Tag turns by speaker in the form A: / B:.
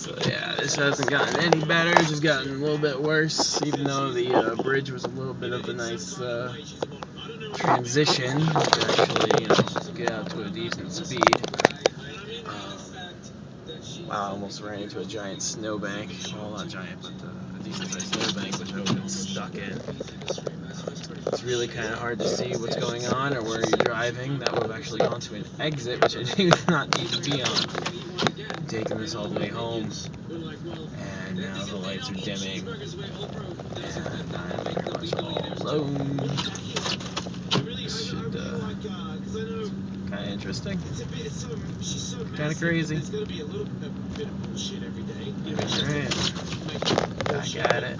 A: So yeah, this hasn't gotten any better, it's just gotten a little bit worse, even though the bridge was a little bit of a nice transition to actually, get out to a decent speed. Wow, I almost ran into a giant snowbank. Well, not giant, but a decent sized snowbank, which I would have been stuck in. It's really kind of hard to see what's going on or where you're driving. That would have actually gone to an exit, which I do not need to be on. I'm taking this all the way home, and now the lights are dimming, and I'm pretty much all alone. Should, kind of interesting. Kind of crazy. Alright, back at it.